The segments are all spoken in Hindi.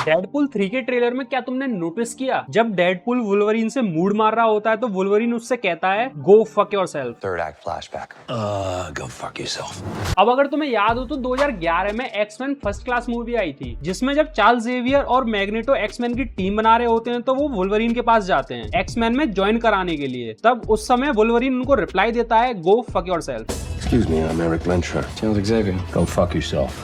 डेडपूल 3 के ट्रेलर में क्या तुमने नोटिस किया, जब डेडपूल वुल्वरीन से मूड मार रहा होता है तो वुल्वरीन उससे कहता है go fuck yourself. Third act flashback. Go fuck yourself. अब अगर तुम्हें याद हो तो 2011 में एक्समैन फर्स्ट क्लास मूवी आई थी, जिसमें जब चार्ल्स जेवियर और मैग्नेटो एक्समैन की टीम बना रहे होते हैं तो वो वुल्वरीन के पास जाते हैं एक्समैन में ज्वाइन कराने के लिए। तब उस समय वुल्वरीन उनको रिप्लाई देता है go fuck yourself. Excuse me, I'm Eric Lensher. Charles Xavier. Go fuck yourself.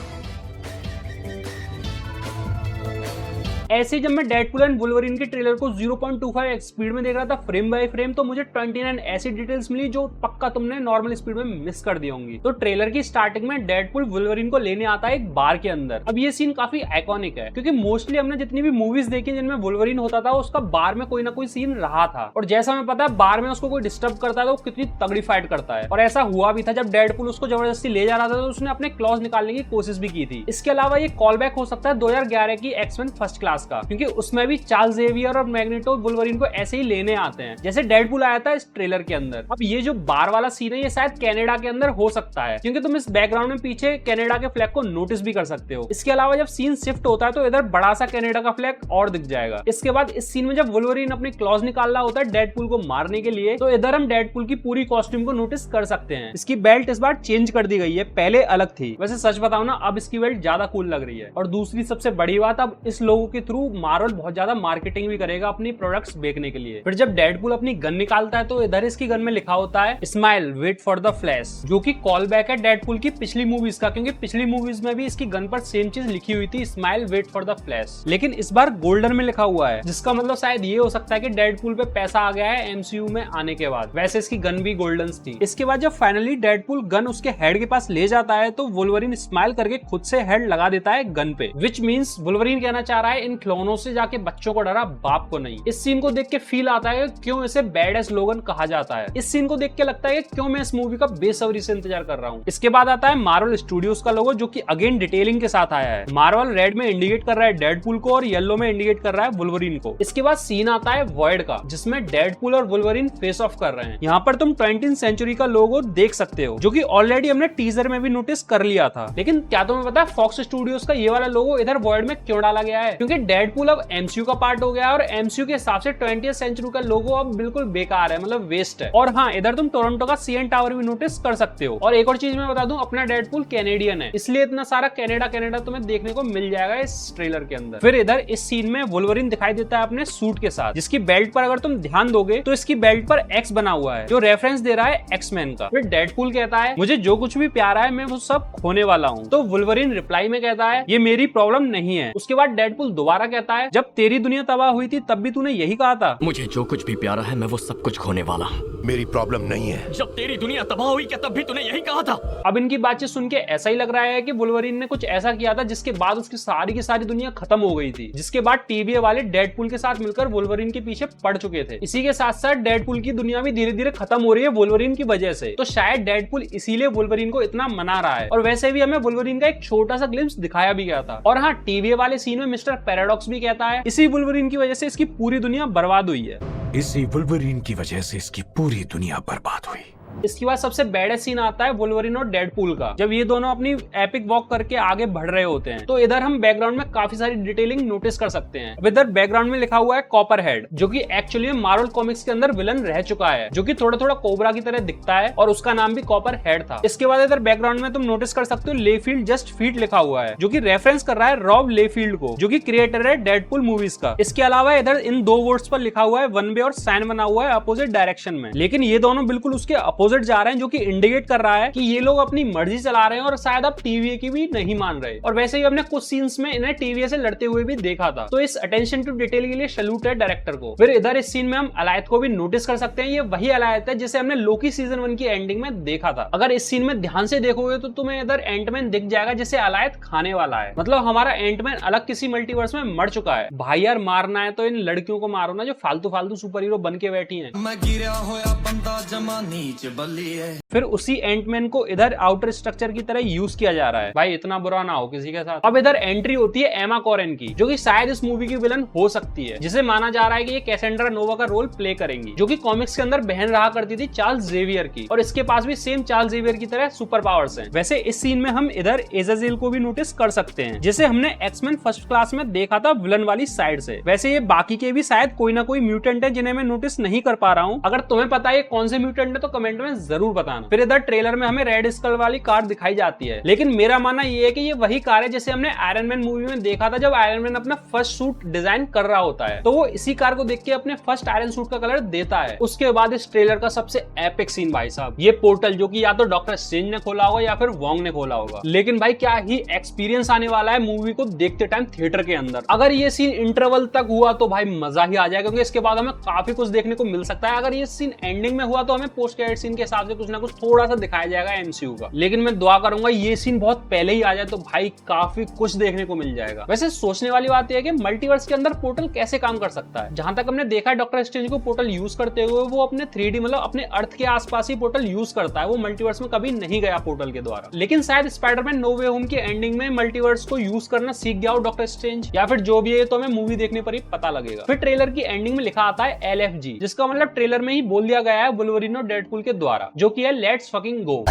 ऐसे जब मैं डेडपूल एंड वुल्वरीन के ट्रेलर को 0.25 स्पीड में देख रहा था फ्रेम बाय फ्रेम, तो मुझे 29 ऐसी डिटेल्स मिली जो पक्का तुमने नॉर्मल स्पीड में मिस कर दी होंगी। तो ट्रेलर की स्टार्टिंग में डेडपूल वुल्वरीन को लेने आता है एक बार के अंदर। अब ये सीन काफी आइकॉनिक है क्योंकि मोस्टली हमने जितनी भी मूवीज देखी जिनमें वुल्वरीन होता था उसका बार में कोई ना कोई सीन रहा था, और जैसा हमें पता है बार में उसको कोई डिस्टर्ब करता है तो वो कितनी तगड़ी फाइट करता है। और ऐसा हुआ भी था, जब डेडपूल उसको जबरदस्ती ले जा रहा था तो उसने अपने क्लॉज निकालने की कोशिश भी की थी। इसके अलावा ये कॉल बैक हो सकता है 2011 की एक्समैन फर्स्ट क्लास का, क्योंकि उसमें भी चार्ल्स जेवियर और मैग्नेटो वुल्वरीन को ऐसे ही लेने आते हैं जैसे डेडपूल आया था इस ट्रेलर के अंदर। अब ये जो बार वाला सीन है ये शायद कनाडा के अंदर हो सकता है, क्योंकि तुम इस बैकग्राउंड में पीछे कनाडा के फ्लैग को नोटिस भी कर सकते हो। इसके अलावा जब सीन शिफ्ट होता है तो इधर बड़ा सा कनाडा का फ्लैग और दिख जाएगा। इसके बाद इस सीन में जब वुल्वरीन अपनी क्लॉज निकाल रहा होता है डेडपूल को मारने के लिए, तो इधर हम डेडपूल की पूरी कॉस्ट्यूम को नोटिस कर सकते हैं। इसकी बेल्ट इस बार चेंज कर दी गई है, पहले अलग थी। वैसे सच बताओ ना, अब इसकी बेल्ट ज्यादा कूल लग रही है। और दूसरी सबसे बड़ी बात, अब इस लोगों के थ्रू मार्वल बहुत ज्यादा मार्केटिंग भी करेगा अपनी प्रोडक्ट्स बेचने के लिए। फिर जब डेडपूल अपनी गन निकालता है तो इधर इसकी गन में लिखा होता है smile wait for the flash, जो कि कॉल बैक है डेडपूल की पिछली मूवीज का, क्योंकि पिछली मूवीज में भी इसकी गन पर सेम चीज लिखी हुई थी smile wait for the flash, लेकिन इस बार गोल्डन में लिखा हुआ है, जिसका मतलब शायद ये हो सकता है कि डेडपूल पे पैसा आ गया है एमसीयू में आने के बाद। वैसे इसकी गन भी गोल्डन थी। इसके बाद जब फाइनली डेडपूल गन उसके हेड के पास ले जाता है तो वुल्वरीन स्माइल करके खुद से हेड लगा देता है गन पे, विच मींस वुल्वरीन कहना चाह रहा है इन खिलौनों से जाके बच्चों को डरा, बाप को नहीं। इस सीन को देख के फील आता है क्यों इसे बैड एस लोगन कहा जाता है। इस सीन को देख के लगता है कि क्यों मैं इस मूवी का बेसब्री से इंतजार कर रहा हूँ। इसके बाद आता है मार्वल स्टूडियोज का लोगो, जो कि अगेन डिटेलिंग के साथ आया है। मार्वल रेड में इंडिकेट कर रहा है डेडपूल को और येलो में इंडिकेट कर रहा है वुल्वरीन को। इसके बाद सीन आता है वॉइड का, जिसमें डेडपूल और वुल्वरीन फेस ऑफ कर रहे हैं। यहाँ पर तुम 20th सेंचुरी का लोगो देख सकते हो, जो कि ऑलरेडी हमने टीजर में भी नोटिस कर लिया था। लेकिन क्या तुम्हें पता है फॉक्स स्टूडियोज का ये वाला लोगो इधर वॉइड में क्यों डाला गया है? क्योंकि डेडपूल अब एमसीयू का पार्ट हो गया है और एमसीयू के हिसाब से 20th सेंचुरी का लोगो अब बिल्कुल बेकार है, मतलब वेस्ट है। और हाँ, इधर तुम टोरंटो का सीएन टावर भी नोटिस कर सकते हो। और एक और चीज मैं बता दूं, अपना डेडपूल कैनेडियन है, इसलिए इतना सारा कनाडा तुम्हें देखने को मिल जाएगा इस ट्रेलर के अंदर। फिर इधर इस सीन में वुल्वरीन दिखाई देता है अपने सूट के साथ, जिसकी बेल्ट पर अगर तुम ध्यान दोगे तो इसकी बेल्ट पर एक्स बना हुआ है, जो रेफरेंस दे रहा है एक्समैन का। फिर डेडपूल कहता है मुझे जो कुछ भी प्यारा है मैं वो सब खोने वाला हूँ, तो वुल्वरीन रिप्लाई में कहता है ये मेरी प्रॉब्लम नहीं है। उसके बाद डेडपूल दोबारा कहता है जब तेरी दुनिया तबाह हुई थी तब भी तूने यही कहा था, मुझे जो कुछ भी प्यारा है मैं वो सब कुछ खोने वाला हूँ। मेरी प्रॉब्लम नहीं है। जब तेरी दुनिया तबाह हुई क्या तब भी तूने यही कहा था? अब इनकी बातचीत सुन के ऐसा ही लग रहा है कि वुल्वरीन ने कुछ ऐसा किया था जिसके बाद उसकी सारी की सारी दुनिया खत्म हो गई थी, जिसके बाद टीवीए वाले डेडपूल के साथ मिलकर वुल्वरीन के पीछे पड़ चुके थे। इसी के साथ साथ डेडपूल की दुनिया भी धीरे धीरे खत्म हो रही है वुल्वरीन की वजह से। तो शायद डेडपूल इसीलिए वुल्वरीन को इतना मना रहा है। और वैसे भी हमें वुल्वरीन का एक छोटा सा ग्लिम्स दिखाया भी गया था। और हाँ, टीवीए वाले सीन में मिस्टर पैराडॉक्स भी कहता है इसी वुल्वरीन की वजह से इसकी पूरी दुनिया बर्बाद हुई है। इसी वुल्वरीन की वजह से इसकी पूरी दुनिया बर्बाद हुई। इसके बाद सबसे बैडेस्ट सीन आता है वुल्वरीन और डेडपूल का, जब ये दोनों अपनी एपिक वॉक करके आगे बढ़ रहे होते हैं। तो इधर हम बैकग्राउंड में काफी सारी डिटेलिंग नोटिस कर सकते हैं। अब इधर बैकग्राउंड में लिखा हुआ है कॉपरहेड, जो कि एक्चुअली मार्वल कॉमिक्स के अंदर विलन रह चुका है, जो कि थोड़ा थोड़ा कोबरा की तरह दिखता है और उसका नाम भी कॉपरहेड था। इसके बाद इधर बैकग्राउंड में तुम नोटिस कर सकते हो लेफील्ड जस्ट फीट लिखा हुआ है, जो कि रेफरेंस कर रहा है रॉब लेफील्ड को, जो कि क्रिएटर है डेडपूल मूवीज का। इसके अलावा इधर इन दो वर्ड्स पर लिखा हुआ है वन वे और साइन बना हुआ है अपोजिट डायरेक्शन में, लेकिन ये दोनों बिल्कुल उसके अपोजिट जा रहे हैं, जो कि इंडिकेट कर रहा है कि ये लोग अपनी मर्जी चला रहे हैं और शायद अब टीवीए की भी नहीं मान रहे। और वैसे ही हमने कुछ सीन्स में इन्हें टीवीए से लड़ते हुए भी देखा था। तो इस अटेंशन टू डिटेल के लिए सैल्यूट है डायरेक्टर को। फिर इधर इस सीन में हम अलायत को भी नोटिस कर सकते हैं। ये वही अलायत है जिसे हमने लोकी सीजन 1 की एंडिंग में देखा था। अगर इस सीन में ध्यान से देखोगे तो तुम्हें इधर एंटमैन दिख जाएगा जिसे अलायत खाने वाला है। मतलब हमारा एंटमैन अलग किसी मल्टीवर्स में मर चुका है। भाई यार, मारना है तो इन लड़कियों को मारो ना जो फालतू फालतू सुपर हीरो बन के बैठी है। मैं गिरा होया बंदा जमा नीच बल्ली है। फिर उसी एंटमैन को इधर आउटर स्ट्रक्चर की तरह यूज किया जा रहा है। भाई इतना बुरा ना हो किसी के साथ। अब इधर एंट्री होती है एमा कॉरेन की, जो कि शायद इस मूवी की विलन हो सकती है, जिसे माना जा रहा है कि ये कैसेंड्रा नोवा का रोल प्ले करेंगी, जो कि कॉमिक्स के अंदर बहन रहा करती थी चार्ल्स जेवियर की, और इसके पास भी सेम चार्ल्स जेवियर की तरह सुपर पावर्स हैं। वैसे इस सीन में हम इधर एजाजेल को भी नोटिस कर सकते हैं, जिसे हमने एक्समैन फर्स्ट क्लास में देखा था विलन वाली साइड से। वैसे ये बाकी के भी शायद कोई ना कोई म्यूटेंट है जिन्हें मैं नोटिस नहीं कर पा रहा हूँ। अगर तुम्हें पता है कौन से म्यूटेंट है तो कमेंट में जरूर बताना। फिर इधर ट्रेलर में हमें रेड स्कल वाली कार दिखाई जाती है, लेकिन मेरा मानना ये है कि ये वही कार है जैसे हमने आयरन मैन मूवी में देखा था, जब आयरन मैन अपना फर्स्ट सूट डिजाइन कर रहा होता है तो वो इसी कार को देख के अपने फर्स्ट आयरन सूट का कलर देता है। उसके बाद इस ट्रेलर का सबसे एपिक सीन भाई साहब, ये पोर्टल जो कि या तो डॉक्टर स्ट्रेंज ने खोला होगा या फिर वोंग ने खोला होगा। लेकिन भाई क्या ही एक्सपीरियंस आने वाला है मूवी को देखते टाइम थिएटर के अंदर। अगर ये सीन इंटरवल तक हुआ तो भाई मजा ही आ जाएगा, क्योंकि इसके बाद हमें काफी कुछ देखने को मिल सकता है। अगर ये सीन एंडिंग में हुआ तो हमें पोस्ट क्रेडिट सीन के हिसाब से कुछ ना कुछ थोड़ा सा दिखाया जाएगा एमसीयू का, लेकिन मैं दुआ करूंगा ये सीन बहुत पहले ही आ जाए तो भाई काफी कुछ देखने को मिल जाएगा। वैसे सोचने वाली बात यह है कि मल्टीवर्स के अंदर पोर्टल कैसे काम कर सकता है। जहां तक हमने देखा है डॉक्टर स्ट्रेंज को पोर्टल यूज करते हुए, वो अपने 3D मतलब अपने अर्थ के आसपास ही पोर्टल यूज करता है, वो मल्टीवर्स में कभी नहीं गया पोर्टल के द्वारा। लेकिन शायद स्पाइडरमैन नो वे होम की एंडिंग में मल्टीवर्स को यूज करना सीख गया हो डॉक्टर स्ट्रेंज, या फिर जो भी है तो हमें मूवी देखने पर ही पता लगेगा। फिर ट्रेलर की एंडिंग में लिखा आता है LFG, जिसका मतलब ट्रेलर में ही बोल दिया गया है वुल्वरीन और डेडपूल के द्वारा, जो कि है let's fucking go.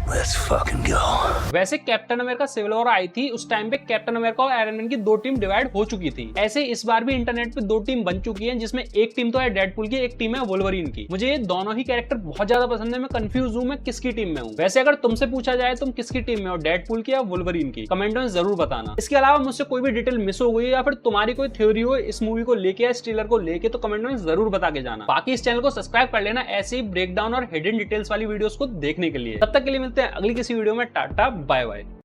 Let's fucking go. वैसे कैप्टन अमेरिका सिविल वॉर आई थी, उस टाइम पे कैप्टन अमेरिका और आयरन मैन की दो टीम डिवाइड हो चुकी थी। ऐसे इस बार भी इंटरनेट पे दो टीम बन चुकी है, जिसमें एक टीम तो है डेडपूल की, एक टीम है वुल्वरीन की। मुझे ये दोनों ही कैरेक्टर बहुत ज्यादा पसंद है, मैं कंफ्यूज हूँ मैं किसकी टीम में हूँ। वैसे अगर तुमसे पूछा जाए तुम किसकी टीम में हो, डेडपूल की या वुल्वरीन की, कमेंट में जरूर बताना। इसके अलावा मुझसे कोई भी डिटेल मिस हो गई या फिर तुम्हारी कोई थ्योरी हो इस मूवी को लेके या इस ट्रेलर को लेके, तो कमेंट में जरूर बता के जाना। बाकी इस चैनल को सब्सक्राइब कर लेना ऐसे ही ब्रेकडाउन और हिडन डिटेल्स वाली वीडियोस को देखने के लिए। तब तक के लिए मिलते हैं अगली किसी वीडियो में। Tata bye bye.